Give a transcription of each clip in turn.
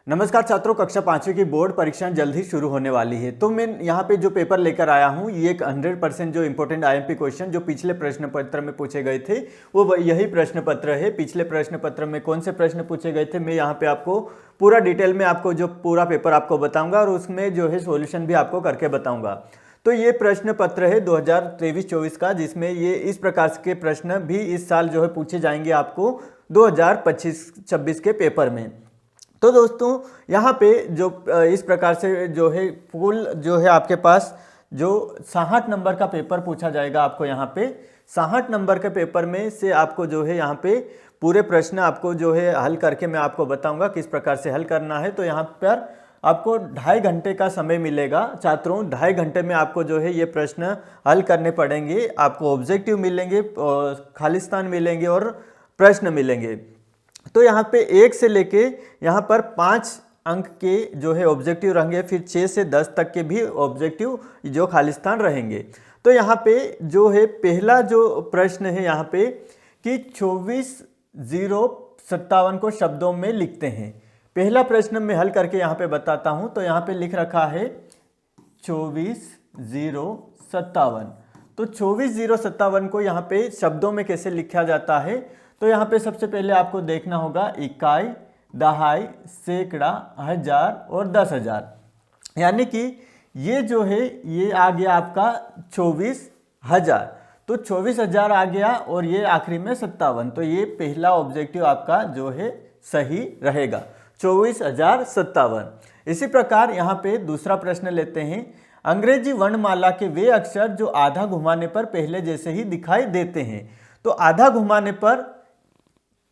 नमस्कार छात्रों, कक्षा 5वीं की बोर्ड परीक्षा जल्द ही शुरू होने वाली है। तो मैं यहाँ पे जो पेपर लेकर आया हूँ ये एक 100% जो इम्पोर्टेंट आईएमपी क्वेश्चन जो पिछले प्रश्न पत्र में पूछे गए थे वो यही प्रश्न पत्र है। पिछले प्रश्न पत्र में कौन से प्रश्न पूछे गए थे मैं यहाँ पे आपको पूरा डिटेल में आपको जो पूरा पेपर आपको बताऊँगा और उसमें जो है सोल्यूशन भी आपको करके बताऊँगा। तो ये प्रश्न पत्र है 2023-24 का, जिसमें ये इस प्रकार के प्रश्न भी इस साल जो है पूछे जाएंगे आपको 2025-26 के पेपर में। तो दोस्तों यहाँ पे जो इस प्रकार से जो है फुल जो है आपके पास जो 60 नंबर का पेपर पूछा जाएगा आपको। यहाँ पे 60 नंबर के पेपर में से आपको जो है यहाँ पे पूरे प्रश्न आपको जो है हल करके मैं आपको बताऊंगा किस प्रकार से हल करना है। तो यहाँ पर आपको 2.5 घंटे का समय मिलेगा छात्रों। 2.5 घंटे में आपको जो है ये प्रश्न हल करने पड़ेंगे। आपको ऑब्जेक्टिव मिलेंगे, खालिस्तान मिलेंगे और प्रश्न मिलेंगे। तो यहाँ पे 1 से लेके यहाँ पर 5 अंक के जो है ऑब्जेक्टिव रहेंगे, फिर 6 से 10 तक के भी ऑब्जेक्टिव जो खालिस्तान रहेंगे। तो यहाँ पे जो है पहला जो प्रश्न है यहाँ पे कि 24:057 को शब्दों में लिखते हैं। पहला प्रश्न मैं हल करके यहाँ पे बताता हूँ। तो यहाँ पे लिख रखा है 24:057। तो 24:057 को यहाँ पे शब्दों में कैसे लिखा जाता है, तो यहाँ पे सबसे पहले आपको देखना होगा इकाई, दहाई, सैकड़ा, हजार और 10,000। यानी कि ये जो है ये आ गया आपका 24,000। तो 24,000 आ गया और ये आखिरी में 57। तो ये पहला ऑब्जेक्टिव आपका जो है सही रहेगा, 24,057। इसी प्रकार यहाँ पे दूसरा प्रश्न लेते हैं। अंग्रेजी वर्णमाला के वे अक्षर जो आधा घुमाने पर पहले जैसे ही दिखाई देते हैं। तो आधा घुमाने पर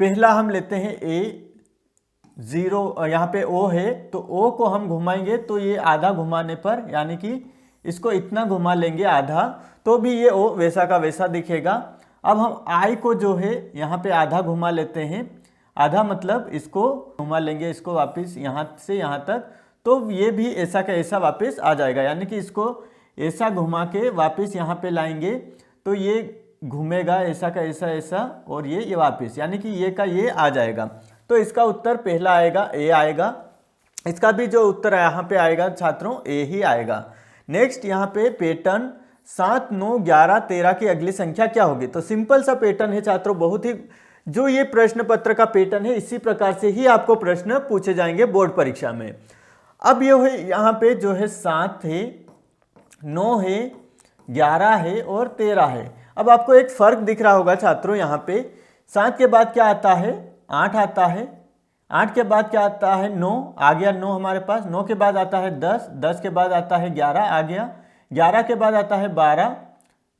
पहला हम लेते हैं A0, यहाँ पे O है तो O को हम घुमाएंगे तो ये आधा घुमाने पर यानी कि इसको इतना घुमा लेंगे आधा, तो भी ये O वैसा का वैसा दिखेगा। अब हम I को जो है यहाँ पे आधा घुमा लेते हैं, आधा मतलब इसको घुमा लेंगे, इसको वापस यहाँ से यहाँ तक, तो ये भी ऐसा का ऐसा वापस आ जाएगा। यानी कि इसको ऐसा घुमा के वापस यहाँ पे लाएंगे तो ये घूमेगा ऐसा का ऐसा ऐसा और ये वापस, यानी कि ये का ये आ जाएगा। तो इसका उत्तर पहला आएगा, ए आएगा। इसका भी जो उत्तर यहाँ पे आएगा छात्रों ए ही आएगा। नेक्स्ट यहाँ पे पैटर्न 7, 9, 11, 13 की अगली संख्या क्या होगी। तो सिंपल सा पैटर्न है छात्रों, बहुत ही जो ये प्रश्न पत्र का पैटर्न है इसी प्रकार से ही आपको प्रश्न पूछे जाएंगे बोर्ड परीक्षा में। अब ये है यहाँ पे जो है 7 है, 9 है, 11 है और 13 है। अब आपको एक फर्क दिख रहा होगा छात्रों, यहाँ पे 7 के बाद क्या आता है, 8 आता है, 8 के बाद क्या आता है, 9 आ गया, 9 हमारे पास, 9 के बाद आता है 10, 10 के बाद आता है 11 आ गया, 11 के बाद आता है 12,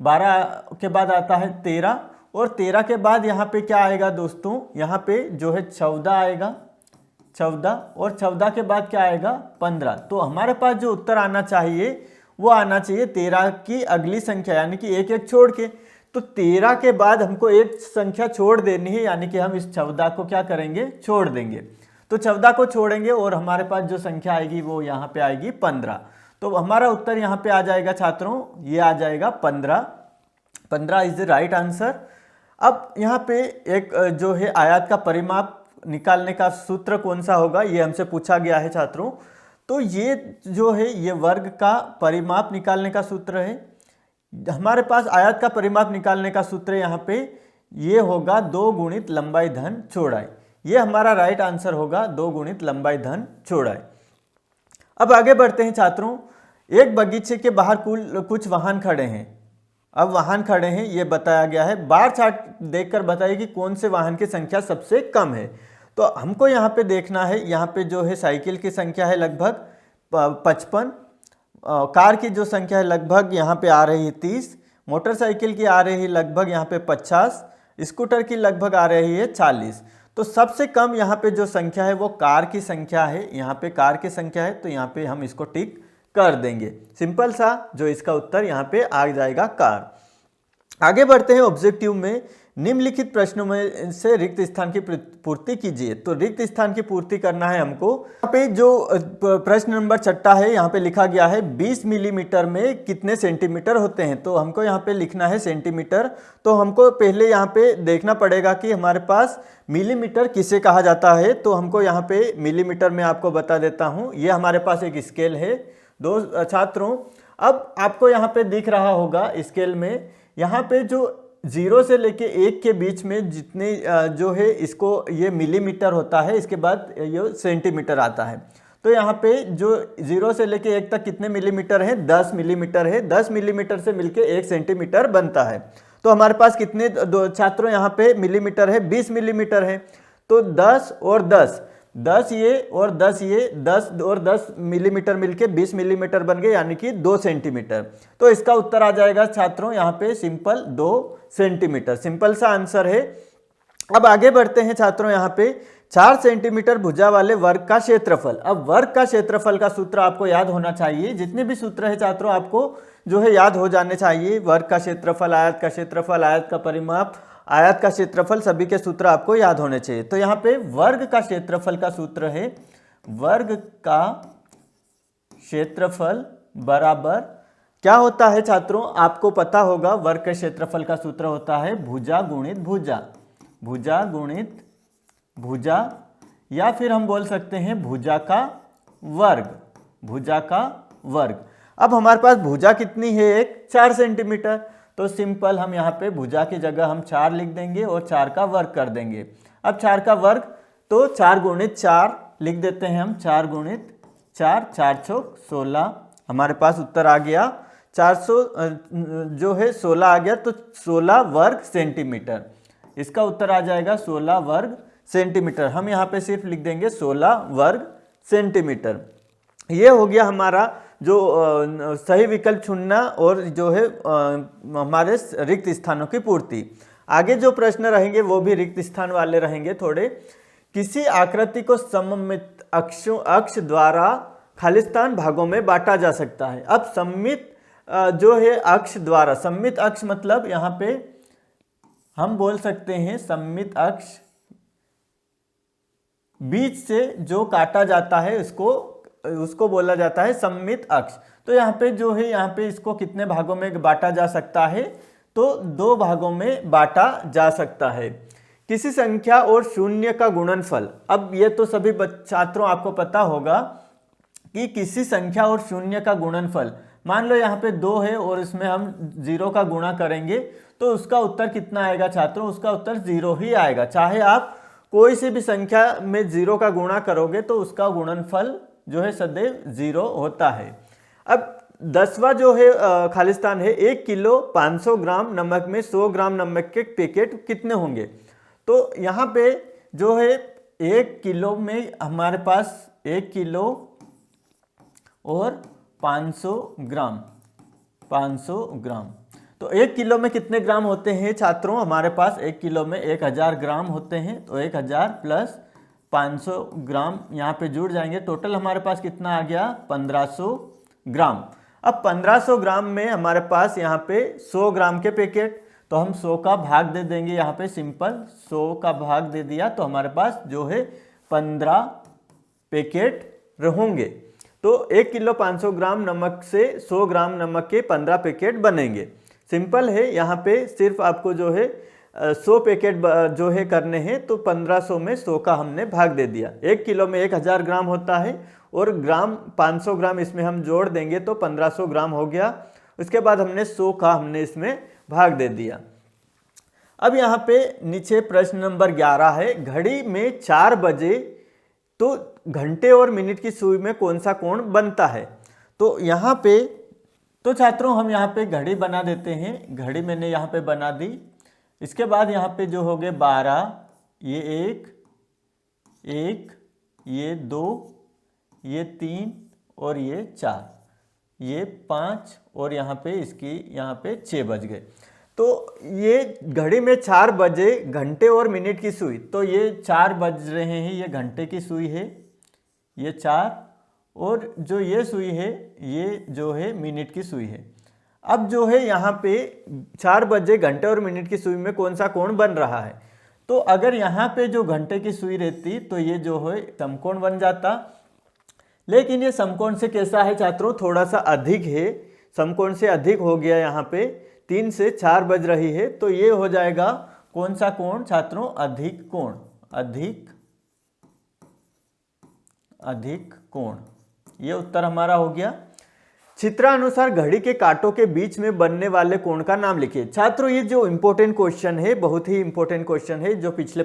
12 के बाद आता है 13 और 13 के बाद यहाँ पे क्या आएगा दोस्तों, यहाँ पे जो है 14 आएगा, 14 और 14 के बाद क्या आएगा 15। तो हमारे पास जो उत्तर आना चाहिए वो आना चाहिए 13 की अगली संख्या, यानी कि एक एक छोड़ के। तो 13 के बाद हमको एक संख्या छोड़ देनी है, यानी कि हम इस 14 को क्या करेंगे, छोड़ देंगे। तो 14 को छोड़ेंगे और हमारे पास जो संख्या आएगी वो यहाँ पे आएगी 15। तो हमारा उत्तर यहाँ पे आ जाएगा छात्रों, ये आ जाएगा 15। 15 इज द राइट आंसर। अब यहाँ पे एक जो है आयत का परिमाप निकालने का सूत्र कौन सा होगा, ये हमसे पूछा गया है छात्रों। तो ये जो है ये वर्ग का परिमाप निकालने का सूत्र है। हमारे पास आयत का परिमाप निकालने का सूत्र यहाँ पे ये होगा 2 गुणित लंबाई धन चौड़ाई। ये हमारा राइट आंसर होगा 2 गुणित लंबाई धन चौड़ाई। अब आगे बढ़ते हैं छात्रों। एक बगीचे के बाहर कुछ वाहन खड़े हैं। अब वाहन खड़े हैं ये बताया गया है, बार चार्ट देखकर बताइए कि कौन से वाहन की संख्या सबसे कम है। तो हमको यहाँ पे देखना है, यहाँ पे जो है साइकिल की संख्या है लगभग 55, कार की जो संख्या है लगभग यहाँ पे आ रही है 30, मोटरसाइकिल की आ रही है लगभग यहाँ पे 50, स्कूटर की लगभग आ रही है 40। तो सबसे कम यहाँ पे जो संख्या है वो कार की संख्या है, यहाँ पे कार की संख्या है, तो यहाँ पे हम इसको टिक कर देंगे। सिंपल सा जो इसका उत्तर यहाँ पे आ जाएगा कार। आगे बढ़ते हैं ऑब्जेक्टिव में। निम्नलिखित प्रश्नों में से रिक्त स्थान की पूर्ति कीजिए। तो रिक्त स्थान की पूर्ति करना है हमको। यहाँ पे जो प्रश्न नंबर 6 है, यहाँ पे लिखा गया है 20 मिलीमीटर में कितने सेंटीमीटर होते हैं। तो हमको यहाँ पे लिखना है सेंटीमीटर। तो हमको पहले यहाँ पे देखना पड़ेगा कि हमारे पास मिलीमीटर किसे कहा जाता है। तो हमको यहाँ पे मिलीमीटर में आपको बता देता हूँ। ये हमारे पास एक स्केल है दो छात्रों। अब आपको यहाँ पे दिख रहा होगा स्केल में, यहाँ पे जो 0 से लेके 1 के बीच में जितने जो है इसको ये मिलीमीटर होता है, इसके बाद ये सेंटीमीटर आता है। तो यहाँ पे जो 0 से लेके 1 तक कितने मिलीमीटर है, 10 मिलीमीटर है। 10 मिलीमीटर से मिलके 1 सेंटीमीटर बनता है। तो हमारे पास कितने दो छात्रों यहाँ पे मिलीमीटर है, 20 मिलीमीटर है। तो 10 और 10, 10 ये और 10 ये, 10 और 10 मिलीमीटर मिलके 20 मिलीमीटर बन गए, यानी कि 2 सेंटीमीटर। तो इसका उत्तर आ जाएगा छात्रों यहाँ पे सिंपल 2 सेंटीमीटर। सिंपल सा आंसर है। अब आगे बढ़ते हैं छात्रों, यहाँ पे 4 सेंटीमीटर भुजा वाले वर्ग का क्षेत्रफल। अब वर्ग का क्षेत्रफल का सूत्र आपको याद होना चाहिए। जितने भी सूत्र है छात्रों आपको जो है याद हो जाने चाहिए। वर्ग का क्षेत्रफल, आयत का क्षेत्रफल, आयत का परिमाप, आयत का क्षेत्रफल, सभी के सूत्र आपको याद होने चाहिए। तो यहाँ पे वर्ग का क्षेत्रफल का सूत्र है, वर्ग का क्षेत्रफल बराबर क्या होता है छात्रों, आपको पता होगा। वर्ग के क्षेत्रफल का सूत्र होता है भुजा गुणित भुजा, भुजा गुणित भुजा, या फिर हम बोल सकते हैं भुजा का वर्ग, भुजा का वर्ग। अब हमारे पास भुजा कितनी है, एक 4 सेंटीमीटर। तो सिंपल हम यहाँ पे भुजा की जगह हम 4 लिख देंगे और 4 का वर्ग कर देंगे। अब 4 का वर्ग तो 4 गुणित 4 लिख देते हैं हम, 4 गुणित 4, 4 चौक 16। हमारे पास उत्तर आ गया 400 जो है 16 आ गया। तो 16 वर्ग सेंटीमीटर, इसका उत्तर आ जाएगा 16 वर्ग सेंटीमीटर। हम यहाँ पे सिर्फ लिख देंगे 16 वर्ग सेंटीमीटर। ये हो गया हमारा जो सही विकल्प चुनना और जो है हमारे रिक्त स्थानों की पूर्ति। आगे जो प्रश्न रहेंगे वो भी रिक्त स्थान वाले रहेंगे थोड़े। किसी आकृति को सममित अक्ष द्वारा खालिस्तान भागों में बांटा जा सकता है। अब सममित जो है अक्ष द्वारा, सममित अक्ष मतलब यहाँ पे हम बोल सकते हैं सममित अक्ष, बीच से जो काटा जाता है उसको बोला जाता है सममित अक्ष। तो यहाँ पे जो है यहाँ पे इसको कितने भागों में बांटा जा सकता है, तो 2 भागों में बांटा जा सकता है। किसी संख्या और शून्य का गुणनफल। अब ये तो सभी छात्रों आपको पता होगा कि किसी संख्या और शून्य का गुणनफल, मान लो यहाँ पे 2 है और इसमें हम 0 का गुणा करेंगे तो उसका उत्तर कितना आएगा छात्रों, उसका उत्तर 0 ही आएगा। चाहे आप कोई सी भी संख्या में 0 का गुणा करोगे तो उसका गुणनफल जो है सदैव 0 होता है। अब 10वां जो है खालिस्तान है, 1 किलो 500 ग्राम नमक में 100 ग्राम नमक के पैकेट कितने होंगे। तो यहाँ पे जो है 1 किलो में हमारे पास 1 किलो और 500 ग्राम, 500 ग्राम। तो 1 किलो में कितने ग्राम होते हैं छात्रों, हमारे पास 1 किलो में 1000 ग्राम होते हैं। तो 1000 प्लस 500 ग्राम यहाँ पे जुड़ जाएंगे, टोटल हमारे पास कितना आ गया 1500 ग्राम। अब 1500 ग्राम में हमारे पास यहाँ पे 100 ग्राम के पैकेट, तो हम 100 का भाग दे देंगे यहाँ पे, सिंपल 100 का भाग दे दिया तो हमारे पास जो है 15 पैकेट होंगे। तो 1 किलो 500 ग्राम नमक से 100 ग्राम नमक के 15 पैकेट बनेंगे। सिंपल है, यहाँ पे सिर्फ आपको जो है 100 पैकेट जो है करने हैं, तो 1500 में 100 का हमने भाग दे दिया। 1 किलो में 1000 ग्राम होता है और ग्राम 500 ग्राम इसमें हम जोड़ देंगे तो 1500 ग्राम हो गया। उसके बाद हमने 100 का हमने इसमें भाग दे दिया। अब यहाँ पे नीचे प्रश्न नंबर 11 है, घड़ी में 4 बजे तो घंटे और मिनट की सुई में कौन सा कोण बनता है। तो यहाँ पे तो छात्रों हम यहाँ पे घड़ी बना देते हैं, घड़ी मैंने यहाँ पे बना दी। इसके बाद यहाँ पे जो हो गए 12, ये 1, ये 2, ये 3 और ये 4, ये 5 और यहाँ पे इसकी यहाँ पे 6 बज गए। तो ये घड़ी में 4 बजे घंटे और मिनट की सुई, तो ये 4 बज रहे हैं, ये घंटे की सुई है, ये 4, और जो ये सुई है ये जो है मिनट की सुई है। अब जो है यहाँ पे 4 बजे घंटे और मिनट की सुई में कौन सा कोण बन रहा है। तो अगर यहाँ पे जो घंटे की सुई रहती तो ये जो है समकोण बन जाता, लेकिन ये समकोण से कैसा है छात्रों, थोड़ा सा अधिक है, समकोण से अधिक हो गया। यहाँ पे 3 से 4 बज रही है, तो ये हो जाएगा कौन सा कोण छात्रों, अधिक कोण, अधिक कोण। ये उत्तर हमारा हो गया। चित्रानुसार घड़ी के कांटों के बीच में बनने वाले कोण का नाम लिखिए। छात्रों ये जो इंपॉर्टेंट क्वेश्चन है, बहुत ही इंपॉर्टेंट क्वेश्चन है, जो पिछले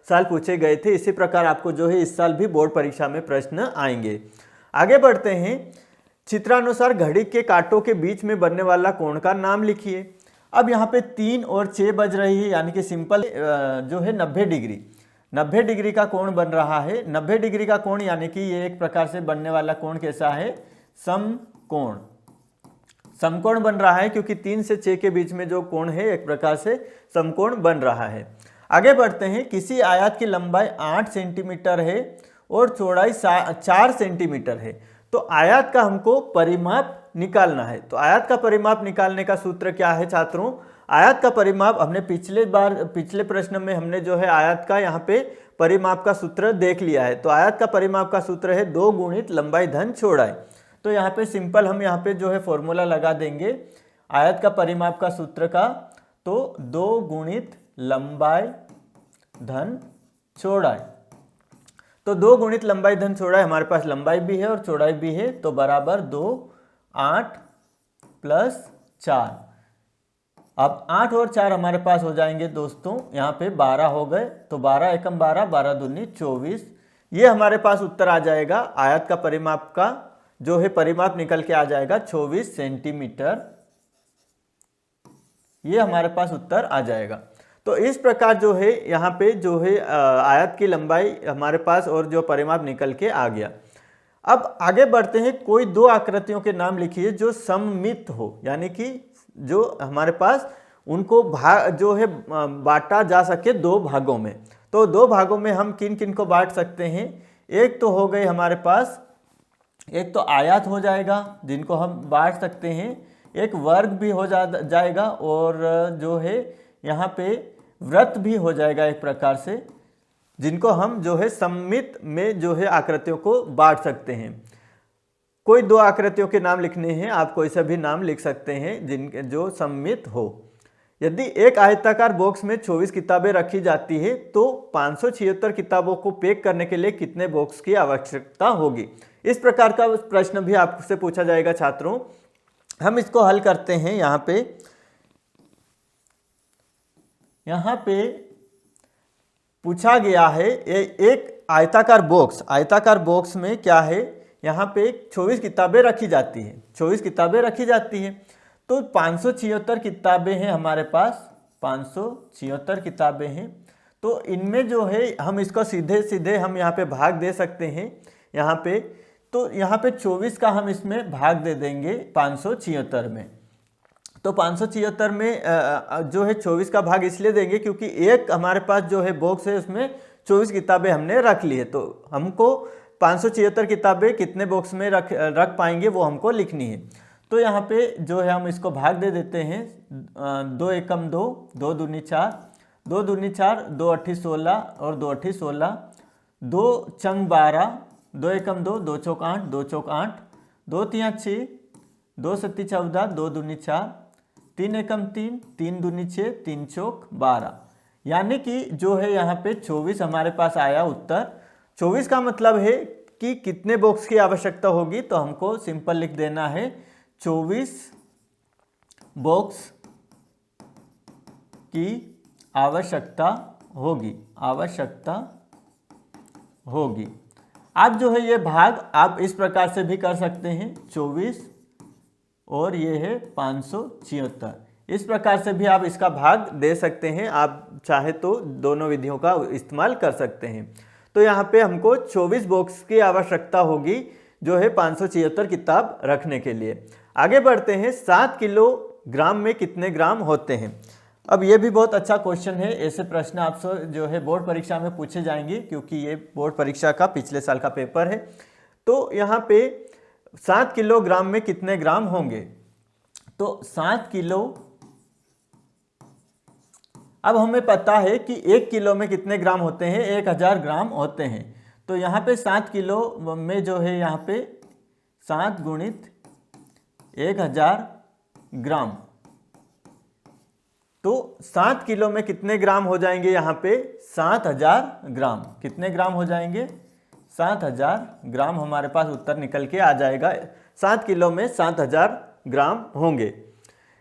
साल पूछे गए थे। इसी प्रकार आपको जो है इस साल भी बोर्ड परीक्षा में प्रश्न आएंगे। आगे बढ़ते हैं। चित्रानुसार घड़ी के कांटों के बीच में बनने वाला कोण का नाम लिखिए। अब यहाँ पे 3 और 6 बज रही है, यानी कि सिंपल जो है 90 डिग्री, 90 डिग्री का कोण बन रहा है। 90 डिग्री का कोण यानी कि ये एक प्रकार से बनने वाला कोण कैसा है, समकोण, समकोण बन रहा है, क्योंकि 3 से 6 के बीच में जो कोण है एक प्रकार से समकोण बन रहा है। आगे बढ़ते हैं। किसी आयत की लंबाई 8 सेंटीमीटर है और चौड़ाई 4 सेंटीमीटर है, तो आयत का हमको परिमाप निकालना है। तो आयत का परिमाप निकालने का सूत्र क्या है छात्रों, आयत का परिमाप हमने पिछले प्रश्न में हमने जो है आयत का यहाँ पे परिमाप का सूत्र देख लिया है। तो आयत का परिमाप का सूत्र है 2 गुणित लंबाई धन चौड़ाई। तो यहाँ पे सिंपल हम यहाँ पे जो है फॉर्मूला लगा देंगे आयत का परिमाप का सूत्र का, तो 2 गुणित लंबाई धन चौड़ाई। तो 2 गुणित लंबाई धन चौड़ाई, हमारे पास लंबाई भी है और चौड़ाई भी है, तो बराबर 2, 8 प्लस 4। अब 8 और 4 हमारे पास हो जाएंगे दोस्तों, यहाँ पे 12 हो गए, तो 12 एकम 12, 12 दूनी 24। ये हमारे पास उत्तर आ जाएगा। आयत का परिमाप का जो है परिमाप निकल के आ जाएगा 24 सेंटीमीटर। ये हमारे पास उत्तर आ जाएगा। तो इस प्रकार जो है यहाँ पे जो है आयत की लंबाई हमारे पास और जो परिमाप निकल के आ गया। अब आगे बढ़ते हैं। कोई 2 आकृतियों के नाम लिखिए जो सममित हो, यानी कि जो हमारे पास उनको भाग जो है बांटा जा सके 2 भागों में। तो 2 भागों में हम किन किन को बांट सकते हैं, एक तो हो गए हमारे पास, एक तो आयत हो जाएगा जिनको हम बांट सकते हैं, एक वर्ग भी हो जाएगा, और जो है यहाँ पे वृत्त भी हो जाएगा एक प्रकार से, जिनको हम जो है सममित में जो है आकृतियों को बांट सकते हैं। कोई 2 आकृतियों के नाम लिखने हैं, आप कोई सा भी नाम लिख सकते हैं जिनके जो सममित हो। यदि एक आयताकार बॉक्स में 24 किताबें रखी जाती है तो 576 किताबों को पैक करने के लिए कितने बॉक्स की आवश्यकता होगी। इस प्रकार का प्रश्न भी आपसे पूछा जाएगा छात्रों। हम इसको हल करते हैं। यहाँ पे पूछा गया है एक आयताकार बॉक्स में क्या है, यहाँ पे 24 किताबें रखी जाती है, 24 किताबें रखी जाती है, तो 576 किताबें हैं हमारे पास, 576 किताबें हैं। तो इनमें जो है हम इसको सीधे सीधे हम यहाँ पे भाग दे सकते हैं यहाँ पे। तो यहाँ पे 24 का हम इसमें भाग दे देंगे 576 में। तो 576 में जो है 24 का भाग इसलिए देंगे क्योंकि एक हमारे पास जो है बॉक्स है उसमें 24 किताबें हमने रख ली है, तो हमको 576 किताबें कितने बॉक्स में रख पाएंगे वो हमको लिखनी है। तो यहाँ पे जो है हम इसको भाग दे देते हैं। 2 एकम 2, 2 दूनी 4, 2 दूनी 4, 2 अट्ठी 16 और 2 अट्ठी 16, 2 चंग 12, 2 एकम 2, 2 चौक 8, 2 चौक 8, 2 तिया 6, 2 सत्ती 14, 2 दूनी 4, 3 एकम 3, 3 दूनी 6, 3 चौक 12, यानी कि जो है यहाँ पे 24 हमारे पास आया उत्तर। 24 का मतलब है कि कितने बॉक्स की आवश्यकता होगी, तो हमको सिंपल लिख देना है 24 बॉक्स की आवश्यकता होगी। आप जो है ये भाग आप इस प्रकार से भी कर सकते हैं, 24 और ये है 576, इस प्रकार से भी आप इसका भाग दे सकते हैं। आप चाहे तो दोनों विधियों का इस्तेमाल कर सकते हैं। तो यहाँ पे हमको 24 बॉक्स की आवश्यकता होगी जो है 576 किताब रखने के लिए। आगे बढ़ते हैं। 7 किलोग्राम में कितने ग्राम होते हैं। अब ये भी बहुत अच्छा क्वेश्चन है, ऐसे प्रश्न आपसे जो है बोर्ड परीक्षा में पूछे जाएंगे क्योंकि ये बोर्ड परीक्षा का पिछले साल का पेपर है। तो यहाँ पे 7 किलोग्राम में कितने ग्राम होंगे, तो 7 किलो, अब हमें पता है कि 1 किलो में कितने ग्राम होते हैं, 1000 ग्राम होते हैं। तो यहाँ पे 7 किलो में जो है यहाँ पे 7 गुणित 1000 ग्राम, तो 7 किलो में कितने ग्राम हो जाएंगे यहाँ पे 7000 ग्राम। कितने ग्राम हो जाएंगे 7000 ग्राम, हमारे पास उत्तर निकल के आ जाएगा। 7 किलो में 7000 ग्राम होंगे।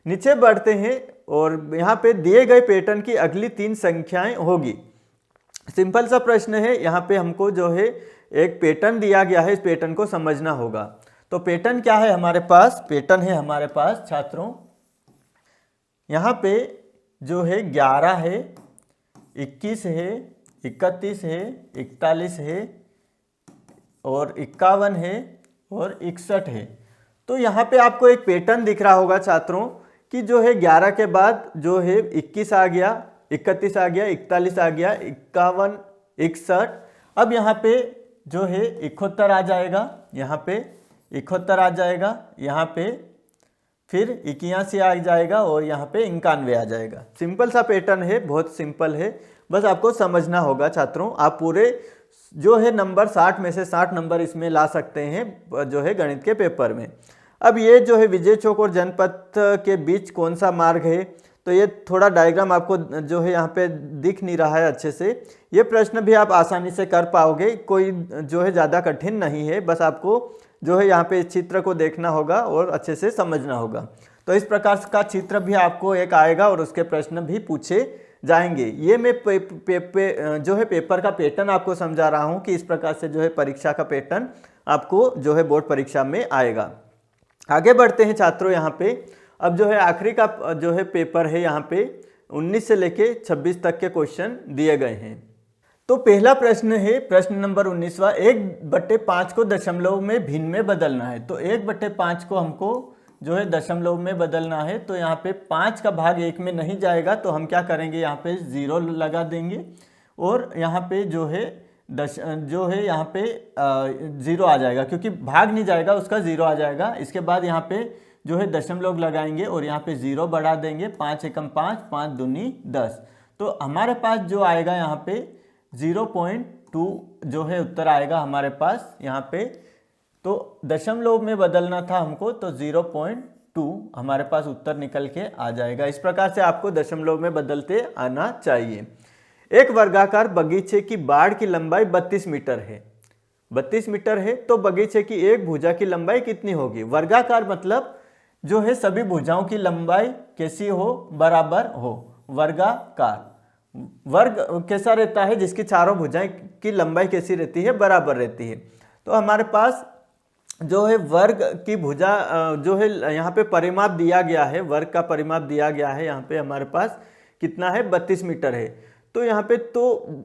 नीचे बढ़ते हैं और यहाँ पे दिए गए पैटर्न की अगली 3 संख्याएं होगी। सिंपल सा प्रश्न है, यहाँ पे हमको जो है एक पैटर्न दिया गया है, इस पैटर्न को समझना होगा। तो पैटर्न क्या है हमारे पास, पैटर्न है हमारे पास छात्रों, यहाँ पे जो है 11 है, 21 है, 31 है, 41 है और 51 है और 61 है। तो यहाँ पे आपको एक पैटर्न दिख रहा होगा छात्रों कि जो है 11 के बाद जो है 21 आ गया, 31 आ गया, 41 आ गया, 51, 61। अब यहाँ पे जो है 71 आ जाएगा, यहाँ पे 71 आ जाएगा, यहाँ पे फिर 81 आ जाएगा और यहाँ पे 91 आ जाएगा। सिंपल सा पैटर्न है, बहुत सिंपल है, बस आपको समझना होगा छात्रों। आप पूरे जो है नंबर 60 में से 60 नंबर इसमें ला सकते हैं जो है गणित के पेपर में। अब ये जो है विजय चौक और जनपथ के बीच कौन सा मार्ग है, तो ये थोड़ा डायग्राम आपको जो है यहाँ पे दिख नहीं रहा है अच्छे से। ये प्रश्न भी आप आसानी से कर पाओगे, कोई जो है ज़्यादा कठिन नहीं है, बस आपको जो है यहाँ पे इस चित्र को देखना होगा और अच्छे से समझना होगा। तो इस प्रकार का चित्र भी आपको एक आएगा और उसके प्रश्न भी पूछे जाएंगे। ये मैं जो है पेपर का पैटर्न आपको समझा रहा हूँ कि इस प्रकार से जो है परीक्षा का पैटर्न आपको जो है बोर्ड परीक्षा में आएगा। आगे बढ़ते हैं छात्रों, यहाँ पे अब जो है आखिरी का जो है पेपर है, यहाँ पे 19 से लेके 26 तक के क्वेश्चन दिए गए हैं। तो पहला प्रश्न है प्रश्न नंबर 19वां, 1/5 को दशमलव में भिन्न में बदलना है। तो 1/5 को हमको जो है दशमलव में बदलना है। तो यहाँ पे 5 का भाग 1 में नहीं जाएगा, तो हम क्या करेंगे, यहाँ पे 0 लगा देंगे और यहाँ पे जो है यहाँ पे 0 आ जाएगा, क्योंकि भाग नहीं जाएगा उसका 0 आ जाएगा। इसके बाद यहाँ पे जो है दशमलव लगाएंगे और यहाँ पे 0 बढ़ा देंगे, 5 एकम 5, 5 दूनी 10। तो हमारे पास जो आएगा यहाँ पे 0.2 जो है उत्तर आएगा हमारे पास यहाँ पे। तो दशमलव में बदलना था हमको, तो 0.2 हमारे पास उत्तर निकल के आ जाएगा। इस प्रकार से आपको दशमलव में बदलते आना चाहिए। एक वर्गाकार बगीचे की बाड़ की लंबाई 32 मीटर है। 32 मीटर है तो बगीचे की एक भुजा की लंबाई कितनी होगी। वर्गाकार मतलब जो है सभी भुजाओं की लंबाई कैसी हो, बराबर हो। वर्गाकार, वर्ग कैसा रहता है, जिसकी चारों भुजाएं की लंबाई कैसी रहती है, बराबर रहती है। तो हमारे पास जो है वर्ग की भुजा जो है यहाँ पे परिमाप दिया गया है, वर्ग का परिमाप दिया गया है, यहाँ पे हमारे पास कितना है 32 मीटर है। तो यहाँ पे तो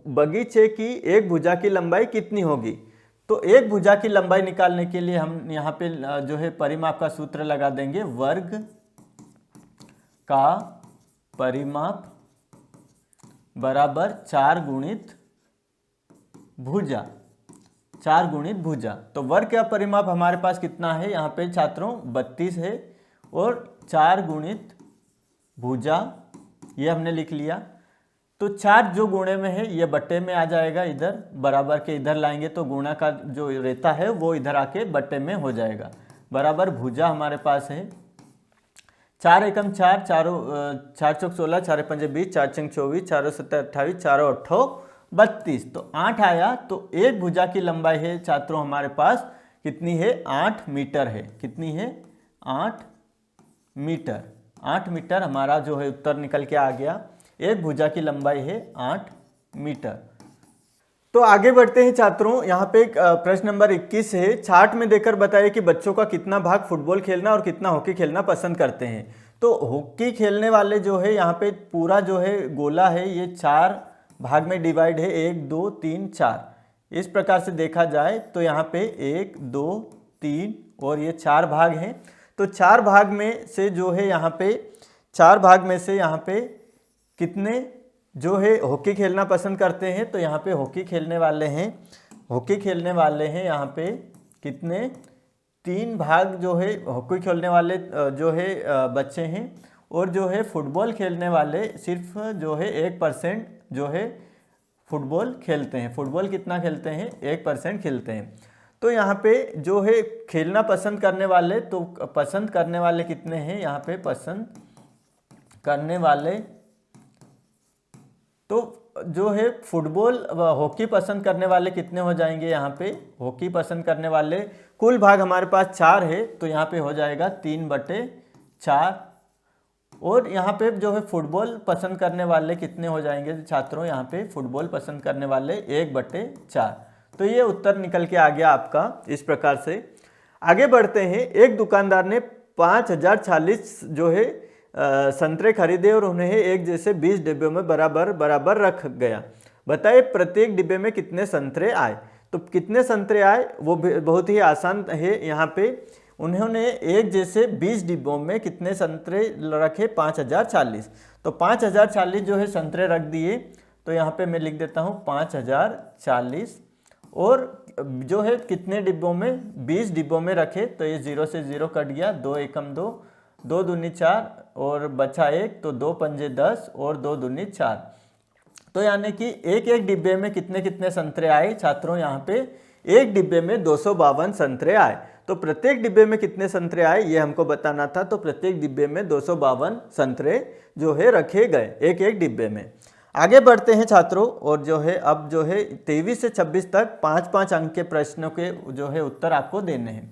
बगीचे की एक भुजा की लंबाई कितनी होगी, तो एक भुजा की लंबाई निकालने के लिए हम यहाँ पे जो है परिमाप का सूत्र लगा देंगे, वर्ग का परिमाप बराबर 4 गुणित भुजा, 4 गुणित भुजा। तो वर्ग का परिमाप हमारे पास कितना है यहाँ पे छात्रों 32 है और 4 गुणित भुजा ये हमने लिख लिया। तो 4 जो गुणे में है ये बट्टे में आ जाएगा, इधर बराबर के इधर लाएंगे तो गुणा का जो रहता है वो इधर आके बट्टे में हो जाएगा। बराबर भुजा हमारे पास है 4 एकम 4, 4 चौक 16, 4 पंजे 20, 4 छंग 24, 4 7 28, 4 8 32। तो 8 आया। तो एक भुजा की लंबाई है छात्रों हमारे पास कितनी है 8 मीटर है। कितनी है 8 मीटर। 8 मीटर हमारा जो है उत्तर निकल के आ गया। एक भुजा की लंबाई है 8 मीटर। तो आगे बढ़ते हैं छात्रों, यहाँ पे प्रश्न नंबर 21 है, चार्ट में देकर बताइए कि बच्चों का कितना भाग फुटबॉल खेलना और कितना हॉकी खेलना पसंद करते हैं। तो हॉकी खेलने वाले जो है यहाँ पे पूरा जो है गोला है ये 4 भाग में डिवाइड है, 1 2 3 4। इस प्रकार से देखा जाए तो यहाँ पे 1 2 3 और ये 4 भाग हैं। तो 4 भाग में से जो है यहाँ पे 4 भाग में से यहाँ पे कितने जो है हॉकी खेलना पसंद करते हैं। तो यहाँ पे हॉकी खेलने वाले हैं, हॉकी खेलने वाले हैं यहाँ पे कितने 3 भाग जो है हॉकी खेलने वाले जो है बच्चे हैं, और जो है फुटबॉल खेलने वाले सिर्फ जो है 1% जो है फुटबॉल खेलते हैं। फुटबॉल कितना खेलते हैं? 1% खेलते हैं। तो यहाँ पे जो है खेलना पसंद करने वाले, तो पसंद करने वाले कितने हैं? यहाँ पे पसंद करने वाले, तो जो है फुटबॉल हॉकी पसंद करने वाले कितने हो जाएंगे? यहाँ पे हॉकी पसंद करने वाले कुल भाग हमारे पास 4 है, तो यहाँ पे हो जाएगा 3/4। और यहाँ पे जो है फुटबॉल पसंद करने वाले कितने हो जाएंगे छात्रों? यहाँ पे फुटबॉल पसंद करने वाले 1/4। तो ये उत्तर निकल के आ गया आपका इस प्रकार से। आगे बढ़ते हैं। एक दुकानदार ने 5040 जो है संतरे खरीदे और उन्हें एक जैसे 20 डिब्बों में बराबर बराबर रख गया। बताइए प्रत्येक डिब्बे में कितने संतरे आए। तो कितने संतरे आए वो बहुत ही आसान है। यहाँ पे उन्होंने एक जैसे 20 डिब्बों में कितने संतरे रखे? 5040। तो 5040 जो है संतरे रख दिए। तो यहाँ पे मैं लिख देता हूँ 5040, और जो है कितने डिब्बों में? 20 डिब्बों में रखे। तो ये 0 से 0 कट गया, 2 एकम 2, 2 दूनी 4 और बचा 1, तो 2 पंजे 10 और 2 दूनी 4। तो यानी कि एक एक डिब्बे में कितने कितने संतरे आए छात्रों? यहाँ पे एक डिब्बे में 252 संतरे आए। तो प्रत्येक डिब्बे में कितने संतरे आए ये हमको बताना था। तो प्रत्येक डिब्बे में 252 संतरे जो है रखे गए एक एक डिब्बे में। आगे बढ़ते हैं छात्रों, और जो है अब जो है 23 से 26 तक 5-5 अंक के प्रश्नों के जो है उत्तर आपको देने हैं।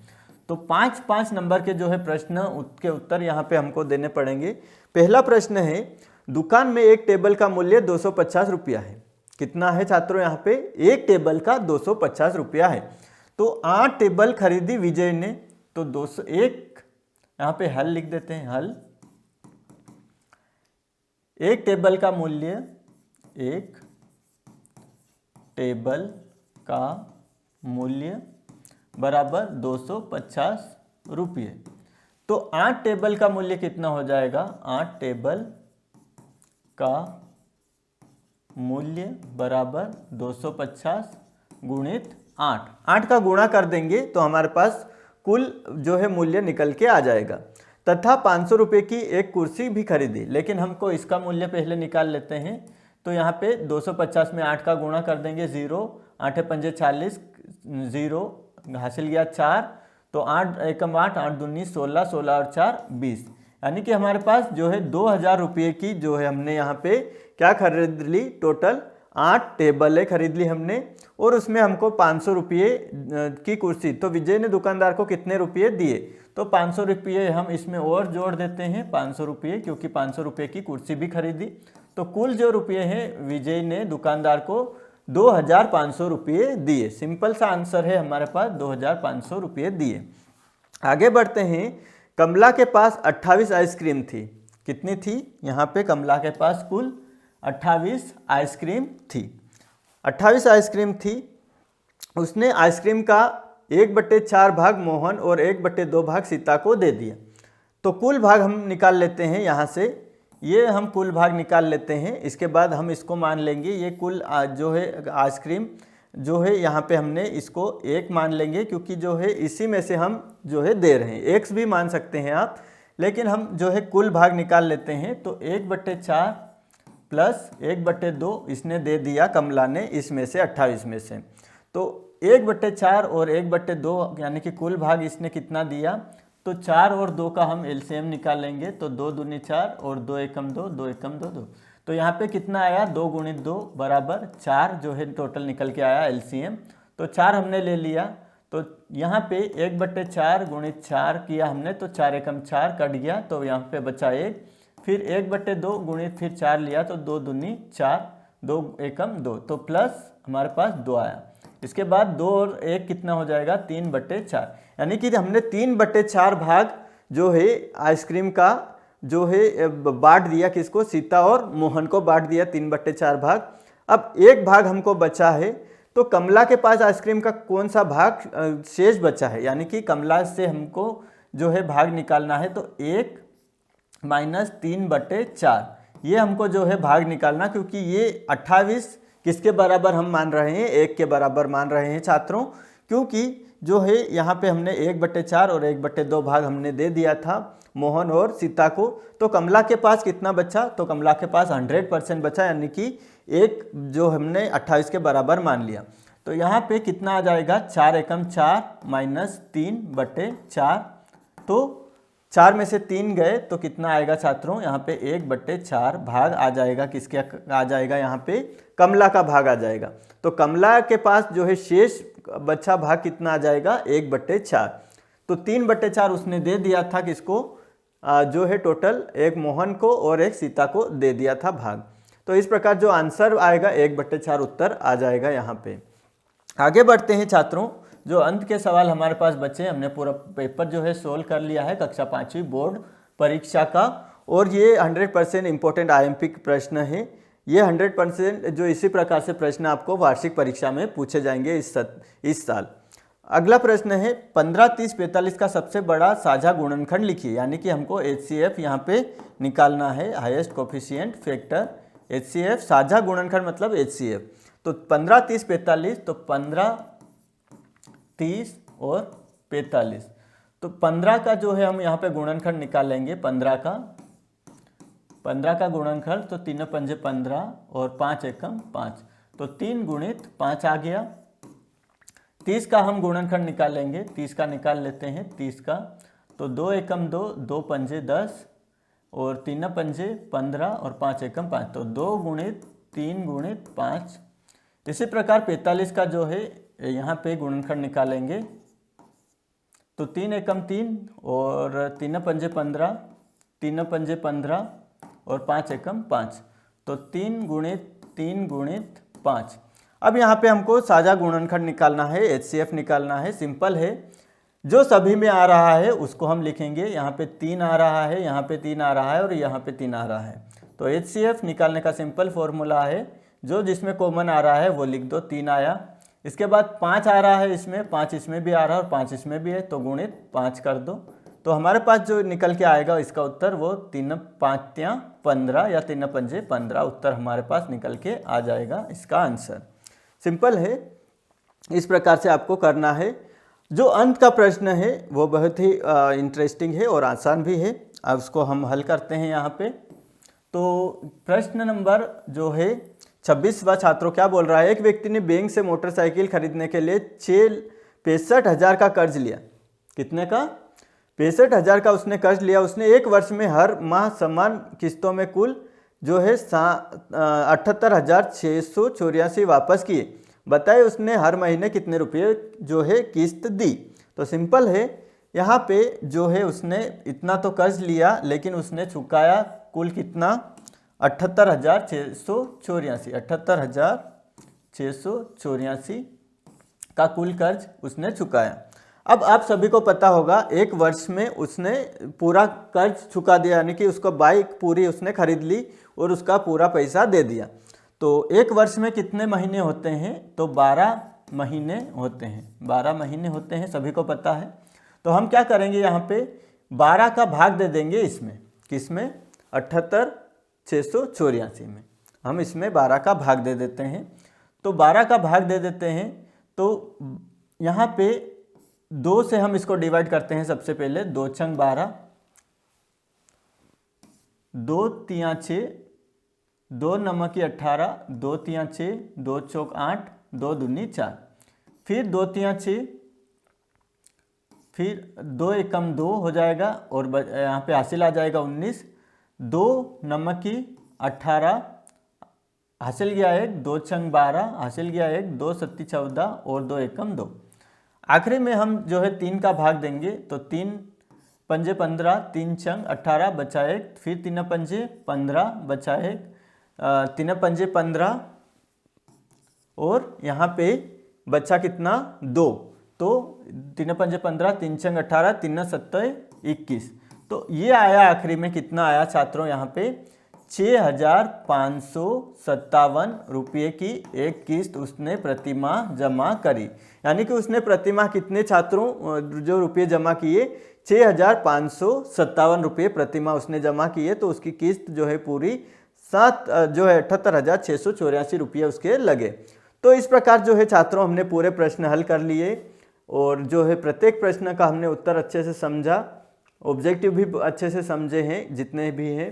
तो 5-5 नंबर के जो है प्रश्न के उत्तर यहाँ पे हमको देने पड़ेंगे। पहला प्रश्न है, दुकान में एक टेबल का मूल्य 250 रुपया है। कितना है छात्रों? यहाँ पे एक टेबल का 250 रुपया है। तो 8 टेबल खरीदी विजय ने, तो 201 यहाँ पे हल लिख देते हैं। हल, एक टेबल का मूल्य, एक टेबल का मूल्य बराबर 250 रुपये। तो 8 टेबल का मूल्य कितना हो जाएगा? 8 टेबल का मूल्य बराबर 250 गुणित 8। 8 का गुणा कर देंगे तो हमारे पास कुल जो है मूल्य निकल के आ जाएगा। तथा 500 रुपये की एक कुर्सी भी खरीदी, लेकिन हमको इसका मूल्य पहले निकाल लेते हैं। तो यहाँ पे 250 में 8 का गुणा कर देंगे, 0, 8 पंजे 40, 0 हासिल गया 4, तो 8 एकम 8, 8 दूनी 16, 16 और 4 20। यानी कि हमारे पास जो है 2000 रुपये की जो है हमने यहाँ पे क्या खरीद ली? टोटल 8 टेबलें खरीद ली हमने, और उसमें हमको 500 रुपये की कुर्सी। तो विजय ने दुकानदार को कितने रुपये दिए? तो 500 रुपये हम इसमें और जोड़ देते हैं, 500 रुपये, क्योंकि 500 रुपये की कुर्सी भी खरीदी। तो कुल जो रुपये हैं विजय ने दुकानदार को 2500 रुपये दिए। सिंपल सा आंसर है हमारे पास, 2500 रुपये दिए। आगे बढ़ते हैं। कमला के पास 28 आइसक्रीम थी। कितनी थी? यहाँ पे कमला के पास कुल 28 आइसक्रीम थी। 28 आइसक्रीम थी। उसने आइसक्रीम का 1/4 भाग मोहन और 1/2 भाग सीता को दे दिया। तो कुल भाग हम निकाल लेते हैं यहाँ से। ये हम कुल भाग निकाल लेते हैं। इसके बाद हम इसको मान लेंगे, ये कुल जो है आइसक्रीम जो है यहाँ पे हमने इसको 1 मान लेंगे, क्योंकि जो है इसी में से हम जो है दे रहे हैं। x भी मान सकते हैं आप, लेकिन हम जो है कुल भाग निकाल लेते हैं। तो 1/4 प्लस 1/2 इसने दे दिया कमला ने, इसमें से 28 में से। तो 1/4 और 1/2 यानी कि कुल भाग इसने कितना दिया? तो 4 और 2 का हम एलसीएम निकालेंगे। तो 2 दूनी 4 और 2 एकम 2, 2 एकम 2, 2। तो यहाँ पे कितना आया? 2 गुणित 2 बराबर 4 जो है टोटल निकल के आया एलसीएम। तो 4 हमने ले लिया। तो यहाँ पे 1/4 गुणित 4 किया हमने, तो 4 एकम 4 कट गया, तो यहाँ पे बचा 1। फिर 1/2 गुणित फिर 4 लिया, तो 2 दूनी 4, 2 एकम 2, तो प्लस हमारे पास 2 आया। इसके बाद 2 और 1 कितना हो जाएगा? 3/4। यानी कि हमने 3/4 भाग जो है आइसक्रीम का जो है बांट दिया। किसको? सीता और मोहन को बांट दिया 3/4 भाग। अब एक भाग हमको बचा है। तो कमला के पास आइसक्रीम का कौन सा भाग शेष बचा है? यानी कि कमला से हमको जो है भाग निकालना है। तो 1 माइनस 3/4 ये हमको जो है भाग निकालना, क्योंकि ये 28 किसके बराबर हम मान रहे हैं? 1 के बराबर मान रहे हैं छात्रों, क्योंकि जो है यहाँ पे हमने 1/4 और 1/2 भाग हमने दे दिया था मोहन और सीता को। तो कमला के पास कितना बचा? तो कमला के पास 100% बचा, यानी कि एक जो हमने 28 के बराबर मान लिया। तो यहाँ पे कितना आ जाएगा? 4 एकम 4 माइनस 3/4। तो 4 में से 3 गए तो कितना आएगा छात्रों? यहाँ पे 1/4 भाग आ जाएगा। किसके आ जाएगा? यहाँ पे कमला का भाग आ जाएगा। तो कमला के पास जो है शेष बचा भाग कितना आ जाएगा? 1/4। तो 3/4 उसने दे दिया था किसको? जो है टोटल एक मोहन को और एक सीता को दे दिया था भाग। तो इस प्रकार जो आंसर आएगा 1/4 उत्तर आ जाएगा यहाँ पे। आगे बढ़ते हैं छात्रों। जो अंत के सवाल हमारे पास बचे, हमने पूरा पेपर जो है सोल्व कर लिया है कक्षा 5वीं बोर्ड परीक्षा का, और ये 100% इम्पोर्टेंट IMP प्रश्न है। ये 100% जो इसी प्रकार से प्रश्न आपको वार्षिक परीक्षा में पूछे जाएंगे इस साल। अगला प्रश्न है 15, 30, 45 का सबसे बड़ा साझा गुणनखंड लिखिए, यानी कि हमको HCF यहाँ पे निकालना है, हाईएस्ट कोफिशिएंट फैक्टर। HCF साझा गुणनखंड मतलब HCF। तो 15, 30, 45, तो 15, 30 और 45। तो 15 का जो है हम यहाँ पे गुणनखंड निकालेंगे। 15 का गुणनखंड तो 3 पंजे 15 और 5 एकम 5, तो 3 गुणित 5 आ गया। 30 का हम गुणनखंड निकालेंगे। 30 का निकाल लेते हैं। 30 का तो 2 एकम 2, 2 पंजे 10 और 3 पंजे 15 और 5 एकम 5, तो 2 गुणित 3 गुणित 5। इसी प्रकार 45 का जो है यहाँ पे गुणनखंड निकालेंगे। तो 3 एकम 3 और 3 पंजे 15, 3 पंजे 15 और 5 एकम 5, तो 3 गुणित 5। अब यहाँ पे हमको साझा गुणनखंड निकालना है, HCF निकालना है। सिंपल है, जो सभी में आ रहा है उसको हम लिखेंगे। यहाँ पे 3 आ रहा है, यहाँ पे 3 आ रहा है और यहाँ पे 3 आ रहा है। तो HCF निकालने का सिंपल फॉर्मूला है, जो जिसमें कॉमन आ रहा है वो लिख दो। 3 आया। इसके बाद 5 आ रहा है, इसमें 5 इसमें भी आ रहा है और 5 इसमें भी है, तो गुणित 5 कर दो। तो हमारे पास जो निकल के आएगा इसका उत्तर वो 3 5 15 या 3 पंजे 15 उत्तर हमारे पास निकल के आ जाएगा इसका आंसर। सिंपल है, इस प्रकार से आपको करना है। जो अंत का प्रश्न है वो बहुत ही इंटरेस्टिंग है और आसान भी है। अब उसको हम हल करते हैं यहाँ पे। तो प्रश्न नंबर जो है 26वां छात्रों क्या बोल रहा है? एक व्यक्ति ने बैंक से मोटरसाइकिल खरीदने के लिए 65,000 का कर्ज लिया। कितने का? 65,000 का उसने कर्ज लिया। उसने एक वर्ष में हर माह समान किस्तों में कुल जो है 78,684 वापस किए। बताए उसने हर महीने कितने रुपये जो है किस्त दी। तो सिंपल है, यहाँ पे जो है उसने इतना तो कर्ज लिया लेकिन उसने चुकाया कुल कितना? 78,684। 78,684 का कुल कर्ज उसने चुकाया। अब आप सभी को पता होगा एक वर्ष में उसने पूरा कर्ज चुका दिया, यानी कि उसको बाइक पूरी उसने खरीद ली और उसका पूरा पैसा दे दिया। तो एक वर्ष में कितने महीने होते हैं? तो 12 महीने होते हैं। 12 महीने होते हैं, सभी को पता है। तो हम क्या करेंगे, यहाँ पे 12 का भाग दे देंगे इसमें। किसमें? 78,684 में हम इसमें 12 का भाग दे देते हैं। तो 12 का भाग दे देते हैं, तो यहाँ पे 2 से हम इसको डिवाइड करते हैं। सबसे पहले 2 छंग 12, 2 तिया 6, 2 नमकी 18, 2 तिया 6, 2 चौक 8, 2 दूनी 4, फिर 2 तिया 6, फिर 2 एकम 2 हो जाएगा और यहाँ पे हासिल आ जाएगा 19, 2 नमकी 18 हासिल गया 1, 2 छंग 12 हासिल गया 1, 2 सत्ती 14 और 2 एकम 2। आखिरी में हम जो है 3 का भाग देंगे। तो 3 पंजे 15, 3 छंग 18 बचा 1, फिर 3 पंजे 15 बचा 1, 3 पंजे 15 और यहाँ पे बचा कितना? 2। तो 3 पंजे 15, 3 छंग 18, 3 सत्ते 21। तो ये आया आखिरी में कितना आया छात्रों? यहाँ पे 6,557 रुपये की एक किस्त उसने प्रतिमाह जमा करी। यानी कि उसने प्रतिमाह कितने छात्रों जो रुपये जमा किए? 6,557 रुपये प्रतिमाह उसने जमा किए। तो उसकी किस्त जो है पूरी 78,684 रुपये उसके लगे। तो इस प्रकार जो है छात्रों हमने पूरे प्रश्न हल कर लिए। और जो है प्रत्येक प्रश्न का हमने उत्तर अच्छे से समझा, ऑब्जेक्टिव भी अच्छे से समझे हैं जितने भी हैं।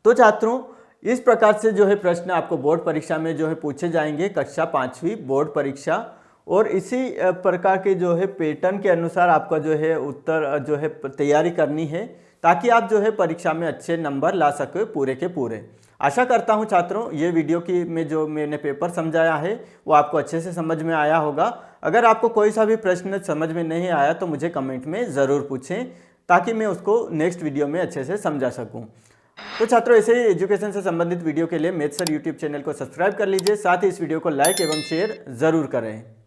तो छात्रों इस प्रकार से जो है प्रश्न आपको बोर्ड परीक्षा में जो है पूछे जाएंगे, कक्षा 5वीं बोर्ड परीक्षा। और इसी प्रकार के जो है पैटर्न के अनुसार आपका जो है उत्तर जो है तैयारी करनी है, ताकि आप जो है परीक्षा में अच्छे नंबर ला सके पूरे के पूरे। आशा करता हूं छात्रों ये वीडियो की में जो मैंने पेपर समझाया है वो आपको अच्छे से समझ में आया होगा। अगर आपको कोई सा भी प्रश्न समझ में नहीं आया तो मुझे कमेंट में ज़रूर पूछें, ताकि मैं उसको नेक्स्ट वीडियो में अच्छे से समझा सकूं। तो छात्रों ऐसे ही एजुकेशन से संबंधित वीडियो के लिए मैथ्स सर यूट्यूब चैनल को सब्सक्राइब कर लीजिए, साथ ही इस वीडियो को लाइक एवं शेयर ज़रूर करें।